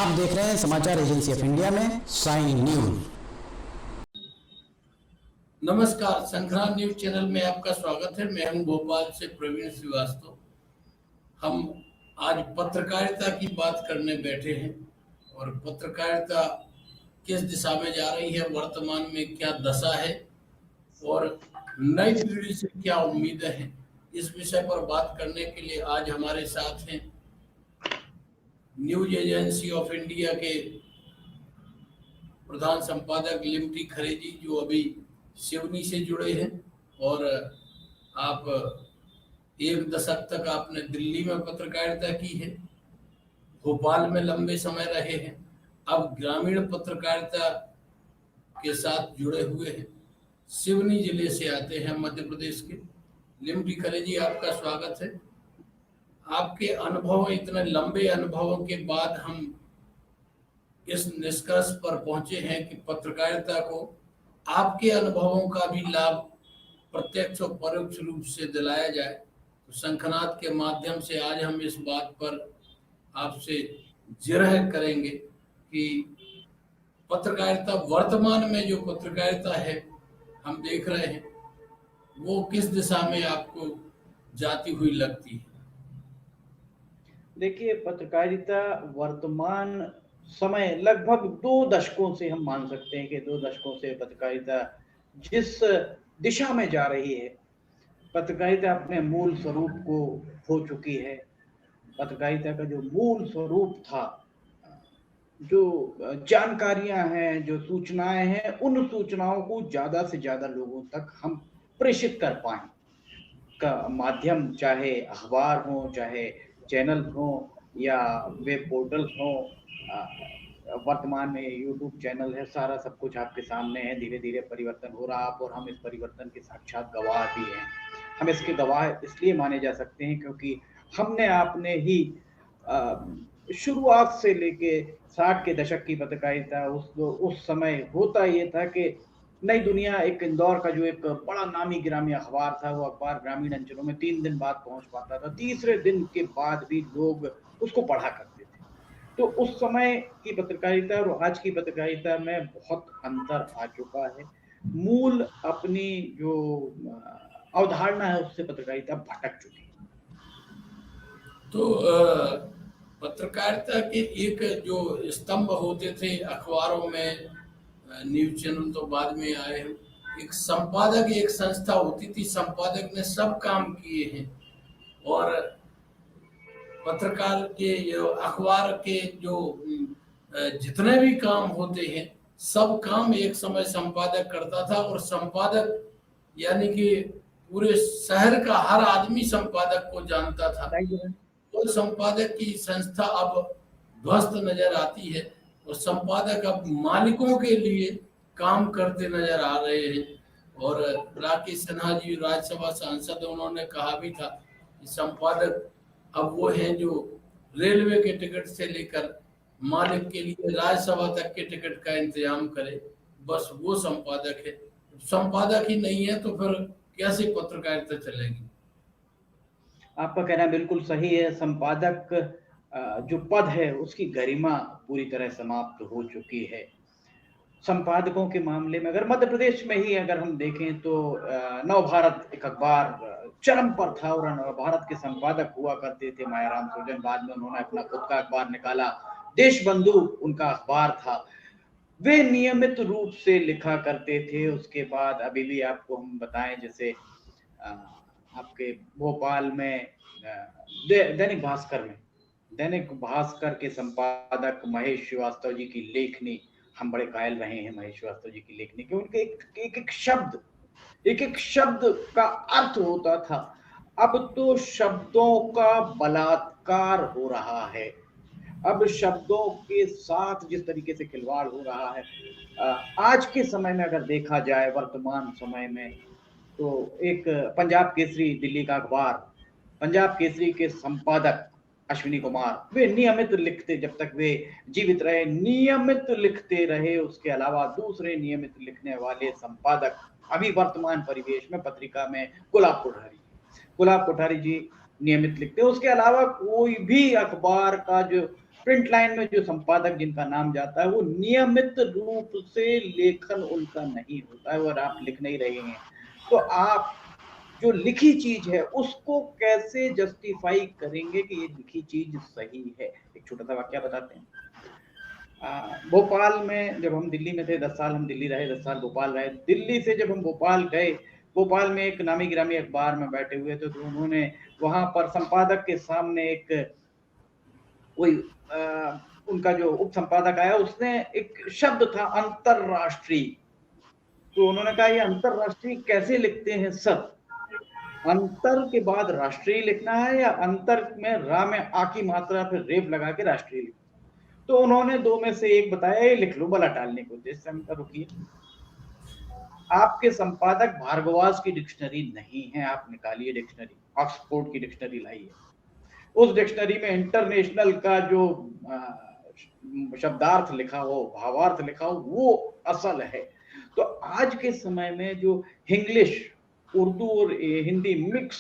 आप देख रहे हैं समाचार एजेंसी ऑफ इंडिया में साइन न्यूज। नमस्कार, संग्राम न्यूज चैनल में आपका स्वागत है। मैं हूं भोपाल से प्रवीण श्रीवास्तव। हम आज पत्रकारिता की बात करने बैठे हैं और पत्रकारिता किस दिशा में जा रही है, वर्तमान में क्या दशा है और नई पीढ़ी से क्या उम्मीदें हैं, इस विषय पर बात करने के लिए आज हमारे साथ हैं न्यूज एजेंसी ऑफ इंडिया के प्रधान संपादक लिमटी खरे जी, जो अभी सिवनी से जुड़े हैं। और आप एक दशक तक आपने दिल्ली में पत्रकारिता की है, भोपाल में लंबे समय रहे हैं, अब ग्रामीण पत्रकारिता के साथ जुड़े हुए हैं। सिवनी जिले से आते हैं, मध्य प्रदेश के। लिमटी खरे जी, आपका स्वागत है। आपके अनुभव, इतने लंबे अनुभवों के बाद हम इस निष्कर्ष पर पहुंचे हैं कि पत्रकारिता को आपके अनुभवों का भी लाभ प्रत्यक्ष और परोक्ष रूप से दिलाया जाए। तो शंखनाद के माध्यम से आज हम इस बात पर आपसे जिरह करेंगे कि पत्रकारिता, वर्तमान में जो पत्रकारिता है हम देख रहे हैं, वो किस दिशा में आपको जाती हुई लगती है? देखिए, पत्रकारिता वर्तमान समय लगभग 2 दशकों से हम मान सकते हैं कि 2 दशकों से पत्रकारिता जिस दिशा में जा रही है, पत्रकारिता अपने मूल स्वरूप को खो चुकी है। पत्रकारिता का जो मूल स्वरूप था, जो जानकारियां हैं, जो सूचनाएं हैं, उन सूचनाओं को ज्यादा से ज्यादा लोगों तक हम प्रेषित कर पाएं का माध्यम, चाहे अखबार हो, चाहे चैनल हो या वेब पोर्टल्स हो, वर्तमान में यूट्यूब चैनल है, सारा सब कुछ आपके सामने है। धीरे धीरे परिवर्तन हो रहा है और हम इस परिवर्तन के साक्षात गवाह भी हैं। हम इसके गवाह इसलिए माने जा सकते हैं क्योंकि हमने आपने ही शुरुआत से लेके 60 के दशक की पत्रकारिता, उस समय होता ये था कि नई दुनिया, एक इंदौर का जो एक बड़ा नामी गिरामी अखबार था, वो अखबार ग्रामीण अंचलों में 3 दिन बाद पहुंच पाता था। तीसरे दिन के बाद भी लोग उसको पढ़ा करते थे। तो उस समय की पत्रकारिता और आज की पत्रकारिता में बहुत अंतर आ चुका है। मूल अपनी जो अवधारणा है, उससे पत्रकारिता भटक चुकी है। तो पत्रकारिता के एक जो स्तंभ होते थे अखबारों में, न्यूज चैनल तो बाद में आए हैं, एक संपादक, एक संस्था होती थी, संपादक ने सब काम किए हैं। और पत्रकार के, अखबार के जो जितने भी काम होते हैं, सब काम एक समय संपादक करता था। और संपादक यानी कि पूरे शहर का हर आदमी संपादक को जानता था। तो संपादक की संस्था अब ध्वस्त नजर आती है और संपादक अब मालिकों के लिए काम करते नजर आ रहे हैं। और राकेश सिन्हा जी, राज्यसभा सांसद, उन्होंने कहा भी था कि संपादक अब वो हैं जो रेलवे के टिकट से लेकर मालिक के लिए राज्यसभा तक के टिकट का इंतजाम करे, बस वो संपादक है। संपादक ही नहीं है तो फिर कैसे पत्रकारिता चलेगी? आपका कहना बिल्कुल सही है। संपादक जो पद है, उसकी गरिमा पूरी तरह समाप्त हो चुकी है। संपादकों के मामले में अगर मध्य प्रदेश में ही अगर हम देखें तो नवभारत एक अखबार चरम पर था और नवभारत के संपादक हुआ करते थे मायाराम सुजन। बाद में उन्होंने अपना खुद का अखबार निकाला, देशबंधु उनका अखबार था। वे नियमित रूप से लिखा करते थे। उसके बाद अभी भी आपको हम बताएं, जैसे आपके भोपाल में दैनिक भास्कर के संपादक महेश श्रीवास्तव जी की लेखनी, हम बड़े कायल रहे हैं महेश श्रीवास्तव जी की लेखनी के। उनके एक एक शब्द का अर्थ होता था। अब तो शब्दों का बलात्कार हो रहा है। अब शब्दों के साथ जिस तरीके से खिलवाड़ हो रहा है, आज के समय में अगर देखा जाए, वर्तमान समय में, तो एक पंजाब केसरी, दिल्ली का अखबार, पंजाब केसरी के संपादक अश्विनी कुमार, वे नियमित लिखते, जब तक वे जीवित रहे नियमित लिखते रहे। उसके अलावा दूसरे नियमित लिखने वाले संपादक अभी वर्तमान परिवेश में पत्रिका में गुलाब कोठारी जी नियमित लिखते हैं। उसके अलावा कोई भी अखबार का जो प्रिंट लाइन में जो संपादक जिनका नाम जाता है वो नियमित रूप से लेखन उनका नहीं होता है और आप लिख नहीं रहे हैं, तो आप जो लिखी चीज है उसको कैसे जस्टिफाई करेंगे कि ये लिखी चीज सही है। एक छोटा सा वाक्य बताते हैं। भोपाल में जब हम दिल्ली में थे, 10 साल हम दिल्ली रहे, 10 साल भोपाल रहे। दिल्ली से जब हम भोपाल गए, भोपाल में एक नामी गिरामी अखबार में बैठे हुए थे, तो उन्होंने वहां पर संपादक के सामने एक कोई उनका जो उप संपादक आया, उसने एक शब्द था अंतरराष्ट्रीय, तो उन्होंने कहा ये अंतरराष्ट्रीय कैसे लिखते हैं सर, अंतर के बाद राष्ट्रीय लिखना है या अंतर में रा में आ की मात्रा फिर रेफ लगा के राष्ट्रीय लिखना? तो उन्होंने दो में से एक बताया, ये लिख लो भला टालने को। जैसे हम रुकिए, आपके संपादक भारगवास की डिक्शनरी नहीं है, आप निकालिए डिक्शनरी, ऑक्सफोर्ड की डिक्शनरी लाइए, उस डिक्शनरी में इंटरनेशनल का जो शब्दार्थ लिखा हो, भावार्थ लिखा हो, वो असल है। तो आज के समय में जो इंग्लिश, उर्दू और हिंदी मिक्स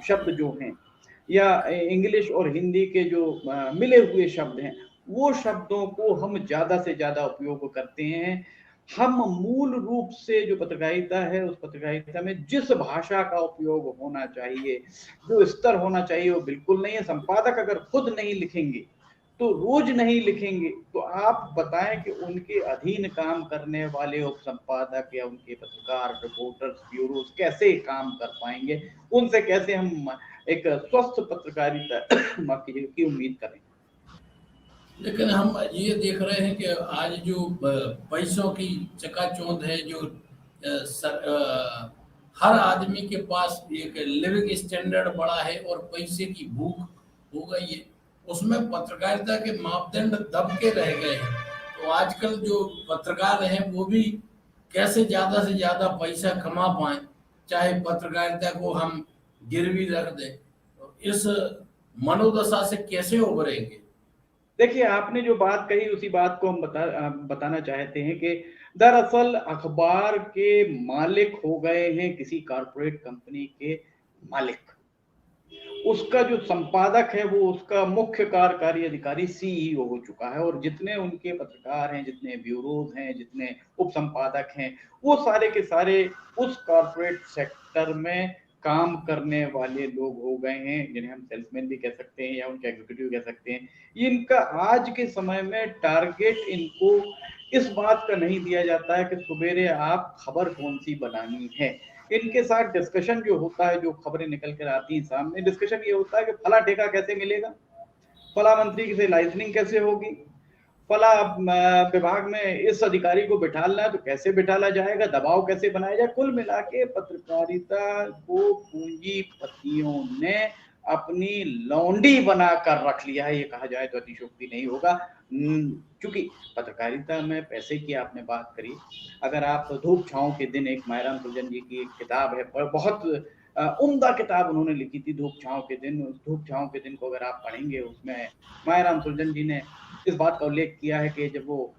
शब्द जो हैं, या इंग्लिश और हिंदी के जो मिले हुए शब्द हैं, वो शब्दों को हम ज्यादा से ज्यादा उपयोग करते हैं। हम मूल रूप से जो पत्रकारिता है, उस पत्रकारिता में जिस भाषा का उपयोग होना चाहिए, जो स्तर होना चाहिए, वो बिल्कुल नहीं है। संपादक अगर खुद नहीं लिखेंगे, तो रोज नहीं लिखेंगे, तो आप बताएं कि उनके अधीन काम करने वाले उप संपादक या उनके पत्रकार, रिपोर्टर्स, ब्यूरोज कैसे काम कर पाएंगे? उनसे कैसे हम एक स्वस्थ पत्रकारिता की उम्मीद करें? लेकिन हम ये देख रहे हैं कि आज जो पैसों की चकाचौंध है, जो हर आदमी के पास एक लिविंग स्टैंडर्ड बढ़ा है और पैसे की भूख हो गई है, उसमें पत्रकारिता के मापदंड दब के रह गए हैं। तो आजकल जो पत्रकार हैं वो भी कैसे ज्यादा से ज्यादा पैसा कमा पाए, चाहे पत्रकारिता को हम गिरवी रख दें, तो इस मनोदशा से कैसे उभरेंगे? देखिए, आपने जो बात कही उसी बात को हम बताना चाहते हैं कि दरअसल अखबार के मालिक हो गए हैं किसी कॉर्पोरेट कंपनी के मालिक। उसका जो संपादक है वो उसका मुख्य कार्यकारी अधिकारी सीईओ हो चुका है, और जितने उनके पत्रकार हैं, जितने ब्यूरोज हैं, जितने उप संपादक हैं, वो सारे के सारे उस कॉर्पोरेट सेक्टर में काम करने वाले लोग हो गए हैं, जिन्हें हम सेल्समैन भी कह सकते हैं या उनके एग्जीक्यूटिव कह सकते हैं। इनका आज के समय में टारगेट इनको इस बात का नहीं दिया जाता है कि सवेरे आप खबर कौन सी बनानी है। इनके साथ डिस्कशन जो होता है, जो खबरें निकल कर आती हैं सामने, डिस्कशन ये होता है कि फला ठेका कैसे मिलेगा, फला मंत्री से लाइसेंसिंग कैसे होगी, फला विभाग में इस अधिकारी को बिठालना है तो कैसे बिठाला जाएगा, दबाव कैसे बनाया जाए। कुल मिला के पत्रकारिता को पूंजीपतियों ने अपनी लौंडी बनाकर रख लिया है, ये कहा जाए तो अतिशयोक्ति नहीं होगा। क्योंकि पत्रकारिता में पैसे की आपने बात करी, अगर आप धूप छांव के दिन, एक मायराम सुरजन जी की एक किताब है, बहुत उम्दा किताब उन्होंने लिखी थी, धूप छांव के दिन। उस धूप छांव के दिन को अगर आप पढ़ेंगे, उसमें मायराम सुरजन जी ने इस बात का उल्लेख किया है कि जब वो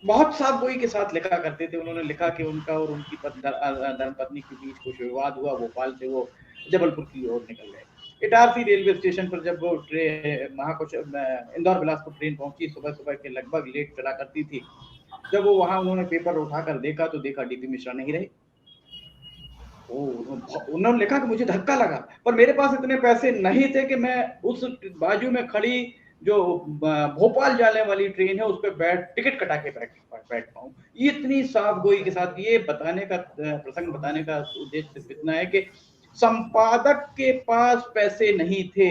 बहुत साफ गोई के साथ लिखा करते थे, उन्होंने लिखा कि उनका और उनकी धर्मपत्नी के बीच कुछ विवाद हुआ, भोपाल से वो जबलपुर की ओर निकल गए। इटारसी रेलवे स्टेशन पर जब वो इंदौर बिलासपुर ट्रेन पहुंची, सुबह सुबह के लगभग लेट चला करती थी, जब वो वहां उन्होंने पेपर उठाकर देखा तो देखा डीपी मिश्रा नहीं रहे। उन्होंने लिखा कि मुझे धक्का लगा, पर मेरे पास इतने पैसे नहीं थे कि मैं उस बाजू में खड़ी जो भोपाल जाने वाली ट्रेन है उस पर टिकट कटा के बैठ पाऊं। इतनी साफ गोई के साथ ये बताने का प्रसंग बताने का उद्देश्य सिर्फ इतना है कि संपादक के पास पैसे नहीं थे।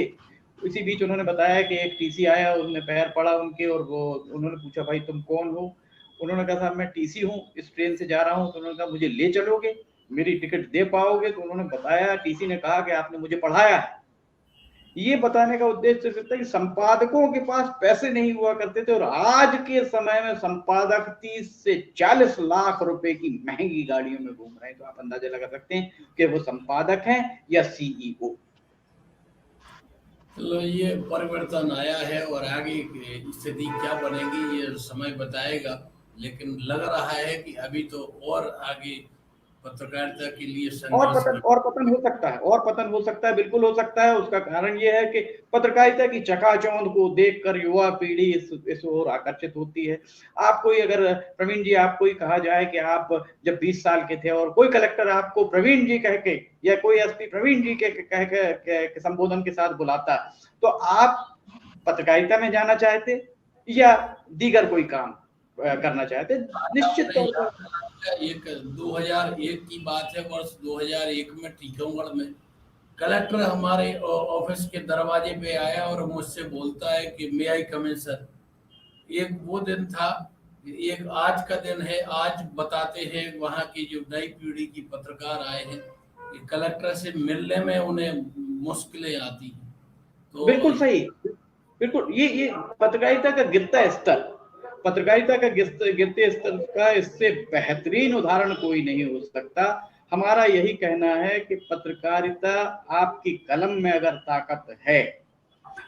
इसी बीच उन्होंने बताया कि एक टीसी आया, उसने पैर पड़ा उनके, और वो उन्होंने पूछा भाई तुम कौन हो? उन्होंने कहा साहब मैं टीसी हूँ, इस ट्रेन से जा रहा हूँ। तो उन्होंने कहा मुझे ले चलोगे, मेरी टिकट दे पाओगे? तो उन्होंने बताया, टीसी ने कहा कि आपने मुझे पढ़ाया है। ये बताने का उद्देश्य सिर्फ था कि संपादकों के पास पैसे नहीं हुआ करते थे, और आज के समय में संपादक 30 से 40 लाख रुपए की महंगी गाड़ियों में घूम रहे हैं। तो आप अंदाजा लगा सकते हैं कि वो संपादक हैं या सीईओ। तो ये परिवर्तन आया है और आगे स्थिति क्या बनेगी ये समय बताएगा, लेकिन लग रहा है कि अभी तो और आगे पत्रकारिता के लिए और संघर्ष पतन हो सकता है, और पतन हो सकता है, बिल्कुल हो सकता है। उसका कारण ये है कि पत्रकारिता की चकाचौंध को देखकर युवा पीढ़ी इस ओर आकर्षित होती है। आपको ही अगर प्रवीण जी, आपको ही कहा जाए कि आप जब 20 साल के थे और कोई कलेक्टर आपको प्रवीण जी कह के या कोई एसपी प्रवीण जी के कह के संबोधन के साथ बुलाता, तो आप पत्रकारिता में जाना चाहते या दीगर कोई काम करना चाहते? निश्चित तौर पर एक 2001 की बात है, वर्ष 2001 में टीकमगढ़ में कलेक्टर हमारे ऑफिस के दरवाजे पे आया और मुझसे बोलता है कि मे आई कम इन सर। एक वो दिन था, एक आज का दिन है। आज बताते हैं वहाँ की जो नई पीढ़ी की पत्रकार आए हैं, कलेक्टर से मिलने में उन्हें मुश्किलें आती हैं। तो बिल्कुल सही, बिल्कुल। ये पत्रकारिता का गिरता स्तर, पत्रकारिता का गिरते स्तर का इससे बेहतरीन उदाहरण कोई नहीं हो सकता। हमारा यही कहना है कि पत्रकारिता, आपकी कलम में अगर ताकत है,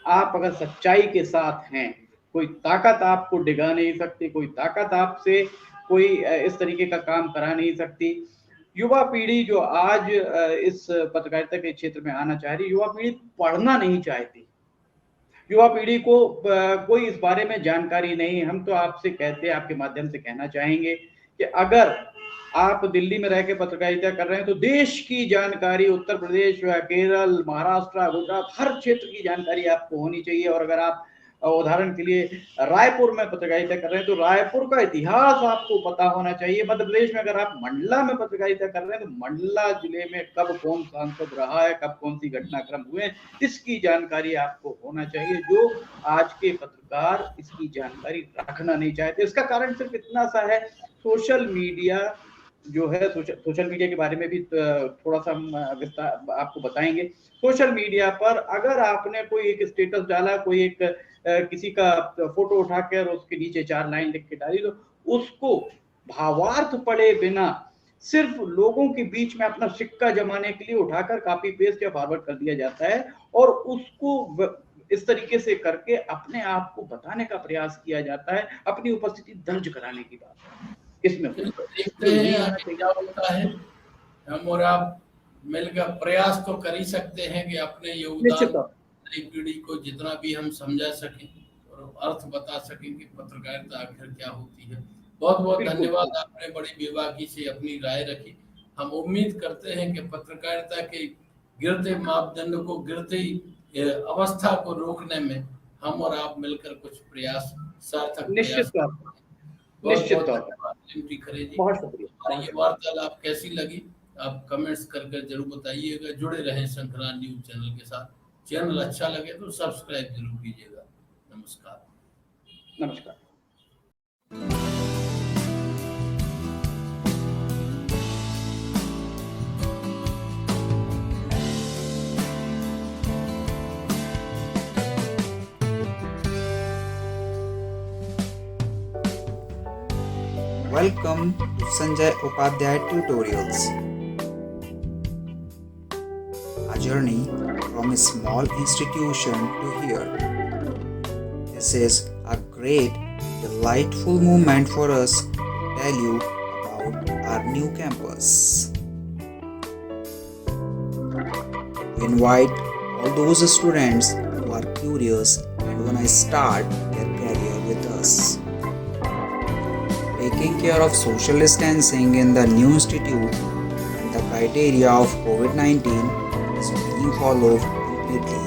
आप अगर सच्चाई के साथ हैं, कोई ताकत आपको डिगा नहीं सकती, कोई ताकत आपसे कोई इस तरीके का काम करा नहीं सकती। युवा पीढ़ी जो आज इस पत्रकारिता के क्षेत्र में आना चाह रही, युवा पीढ़ी पढ़ना नहीं चाहती, युवा पीढ़ी को कोई इस बारे में जानकारी नहीं। हम तो आपसे कहते हैं, आपके माध्यम से कहना चाहेंगे कि अगर आप दिल्ली में रह के पत्रकारिता कर रहे हैं तो देश की जानकारी, उत्तर प्रदेश, केरल, महाराष्ट्र, गुजरात, हर क्षेत्र की जानकारी आपको होनी चाहिए। और अगर आप उदाहरण के लिए रायपुर में पत्रकारिता कर रहे हैं तो रायपुर का इतिहास आपको पता होना चाहिए। मध्य प्रदेश में अगर आप मंडला में पत्रकारिता कर रहे हैं तो मंडला जिले में कब कौन सांसद रहा है, कब कौन सी घटनाक्रम हुए, इसकी जानकारी आपको होना चाहिए, जो आज के पत्रकार इसकी जानकारी रखना नहीं चाहते। इसका कारण सिर्फ इतना सा है, सोशल मीडिया जो है, सोशल मीडिया के बारे में भी थोड़ा सा हम विस्तार आपको बताएंगे। सोशल मीडिया पर अगर आपने कोई एक स्टेटस डाला, कोई एक किसी का फोटो उठाकर उसके नीचे 4 लाइन लिख के डाली, तो उसको भावार्थ पढ़े बिना सिर्फ लोगों के बीच में अपना सिक्का जमाने के लिए उठाकर कॉपी पेस्ट या फॉरवर्ड कर दिया जाता है और उसको इस तरीके से करके अपने आप को बताने का प्रयास किया जाता है, अपनी उपस्थिति दर्ज कराने की बात इसमें। देखते हैं आगे क्या होता है। हम और आप मिलकर प्रयास तो कर ही सकते हैं कि अपने योगदान नई पीढ़ी को जितना भी हम समझा सकें और अर्थ बता सकें कि पत्रकारिता आखिर क्या होती है। बहुत बहुत धन्यवाद, आपने बड़ी बेबाकी से अपनी राय रखी। हम उम्मीद करते हैं कि पत्रकारिता के गिरते मापदंड को, गिरती अवस्था को रोकने में हम और आप मिलकर कुछ प्रयास सार्थक निश्चित तौर खरे जी। बहुत शुक्रिया। ये वार्तालाप कैसी लगी आप कमेंट्स करके जरूर बताइएगा। जुड़े रहें संक्रांत न्यूज चैनल के साथ। चैनल अच्छा लगे तो सब्सक्राइब जरूर कीजिएगा। नमस्कार। नमस्कार। Welcome to Sanjay Upadhyay Tutorials. A journey from a small institution to here. This is a great, delightful moment for us to tell you about our new campus. We invite all those students who are curious and want to start their career with us. Taking care of social distancing in the new institute and the criteria of COVID-19 is being followed completely.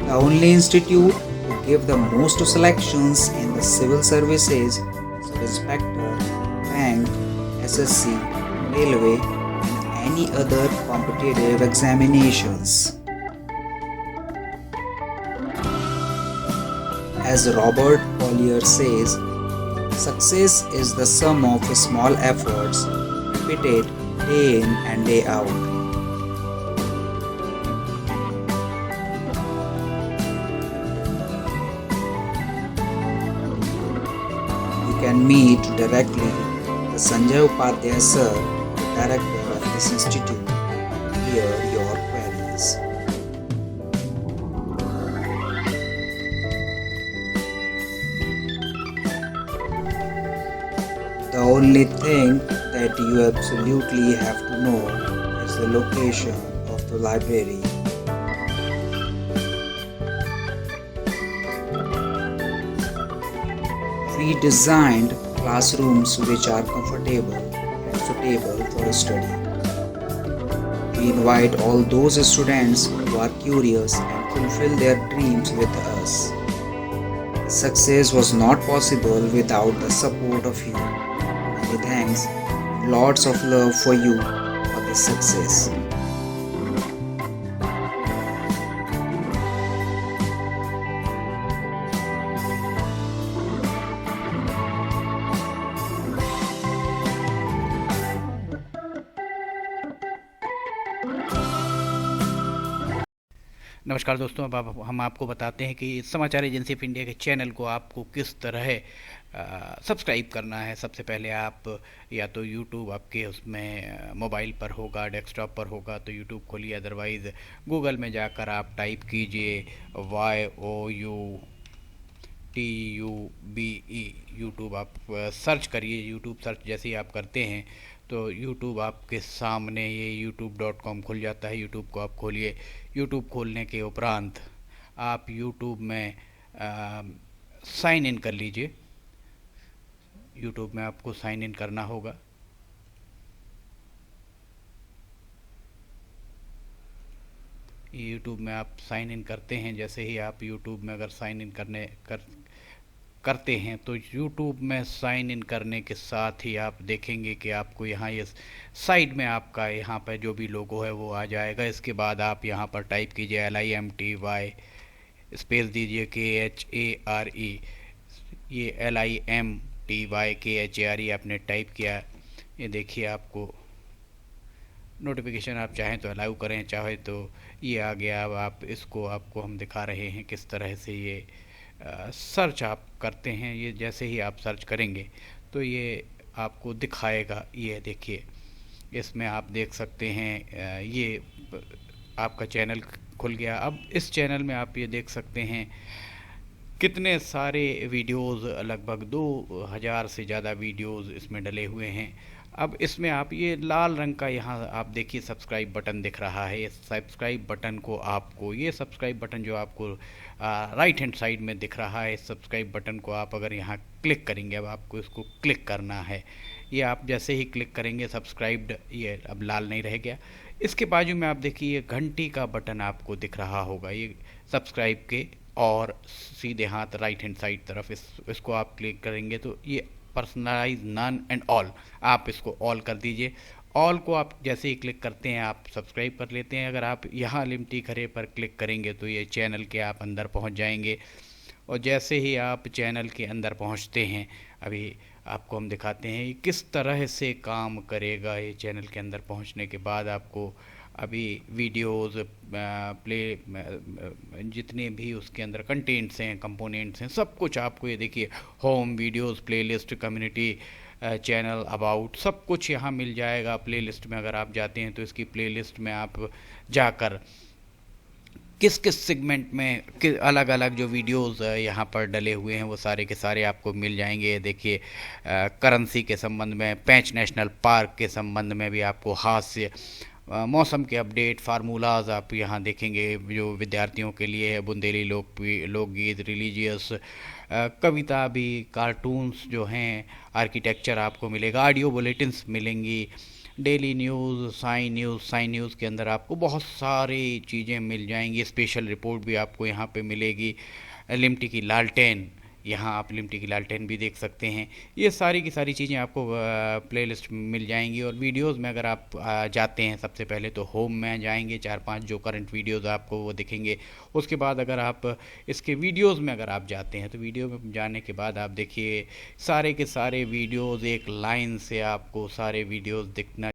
The only institute to give the most selections in the civil services, inspector, bank, SSC, railway, and any other competitive examinations. As Robert Collier says, success is the sum of small efforts repeated day in and day out. You can meet directly the Sanjay Upadhyay sir, the director of this institute, to hear your queries. The only thing that you absolutely have to know is the location of the library. We designed classrooms which are comfortable and suitable for study. We invite all those students who are curious and fulfill their dreams with us. Success was not possible without the support of you. Many thanks and lots of love for you for this success. नमस्कार दोस्तों, अब हम आपको बताते हैं कि समाचार agency of India के चैनल को आपको किस तरह सब्सक्राइब करना है। सबसे पहले आप या तो यूट्यूब आपके उसमें मोबाइल पर होगा, डेस्कटॉप पर होगा तो यूट्यूब खोलिए, अदरवाइज़ गूगल में जाकर आप टाइप कीजिए YOUTUBE यूट्यूब, आप सर्च करिए। यूट्यूब सर्च जैसे ही आप करते हैं तो यूट्यूब आपके सामने ये youtube.com खुल जाता है। यूट्यूब को आप खोलिए। यूट्यूब खोलने के उपरांत आप यूट्यूब में साइन इन कर लीजिए। यूट्यूब में आपको साइन इन करना होगा। यूट्यूब में आप साइन इन करते हैं, जैसे ही आप यूट्यूब में अगर साइन इन करते हैं तो यूट्यूब में साइन इन करने के साथ ही आप देखेंगे कि आपको यहाँ ये साइड में आपका यहाँ पर जो भी लोगो है वो आ जाएगा। इसके बाद आप यहाँ पर टाइप कीजिए LIMTY, स्पेस दीजिए KHARE, ये LIMTY KHARE आपने टाइप किया। ये देखिए आपको नोटिफिकेशन आप चाहें तो अलाउ करें, चाहे तो ये आ गया। अब आप इसको आपको हम दिखा रहे हैं किस तरह से ये सर्च आप करते हैं। ये जैसे ही आप सर्च करेंगे तो ये आपको दिखाएगा। ये देखिए, इसमें आप देख सकते हैं ये आपका चैनल खुल गया। अब इस चैनल में आप ये देख सकते हैं कितने सारे वीडियोज़, लगभग 2000 से ज़्यादा वीडियोज़ इसमें डले हुए हैं। अब इसमें आप ये लाल रंग का यहाँ आप देखिए सब्सक्राइब बटन दिख रहा है। ये सब्सक्राइब बटन को आपको, ये सब्सक्राइब बटन जो आपको राइट हैंड साइड में दिख रहा है, इस सब्सक्राइब बटन को आप अगर यहाँ क्लिक करेंगे, अब आपको इसको क्लिक करना है। ये आप जैसे ही क्लिक करेंगे सब्सक्राइब्ड, ये अब लाल नहीं रह गया। इसके बाजू में आप देखिए घंटी का बटन आपको दिख रहा होगा, ये सब्सक्राइब के और सीधे हाथ राइट हैंड साइड तरफ इसको आप क्लिक करेंगे तो ये पर्सनलाइज नन एंड ऑल, आप इसको ऑल कर दीजिए। ऑल को आप जैसे ही क्लिक करते हैं आप सब्सक्राइब कर लेते हैं। अगर आप यहाँ लिमटी खरे पर क्लिक करेंगे तो ये चैनल के आप अंदर पहुँच जाएंगे। और जैसे ही आप चैनल के अंदर पहुँचते हैं, अभी आपको हम दिखाते हैं किस तरह से काम करेगा। ये चैनल के अंदर पहुँचने के बाद आपको अभी वीडियोज़ जितने भी उसके अंदर कंटेंट्स हैं, कंपोनेंट्स हैं, सब कुछ आपको ये देखिए home, videos, playlist, community, channel, about, सब कुछ यहाँ मिल जाएगा। प्लेलिस्ट में अगर आप जाते हैं तो इसकी प्लेलिस्ट में आप जाकर किस किस सेगमेंट में अलग अलग जो वीडियोज़ यहाँ पर डले हुए हैं वो सारे के सारे आपको मिल जाएंगे। देखिए करेंसी के संबंध में, पेंच नेशनल पार्क के संबंध में भी आपको हास्य, मौसम के अपडेट, फार्मूलाज आप यहाँ देखेंगे जो विद्यार्थियों के लिए है, बुंदेली लोकगीत, रिलीजियस, कविता भी, कार्टून्स जो हैं, आर्किटेक्चर आपको मिलेगा, ऑडियो बुलेटिन्स मिलेंगी, डेली न्यूज़, साइन न्यूज़ के अंदर आपको बहुत सारी चीज़ें मिल जाएंगी। स्पेशल रिपोर्ट भी आपको यहाँ पे मिलेगी। लिमटी की लालटेन, यहाँ आप लिमटी की लालटेन भी देख सकते हैं। ये सारी की सारी चीज़ें आपको प्लेलिस्ट में मिल जाएंगी। और वीडियोज़ में अगर आप जाते हैं सबसे पहले तो होम में जाएंगे, 4-5 जो करंट वीडियोज़ आपको वो दिखेंगे। उसके बाद अगर आप इसके वीडियोज़ में अगर आप जाते हैं तो वीडियो में जाने के बाद आप देखिए सारे के सारे वीडियोज़ एक लाइन से आपको सारे वीडियोज़ दिखना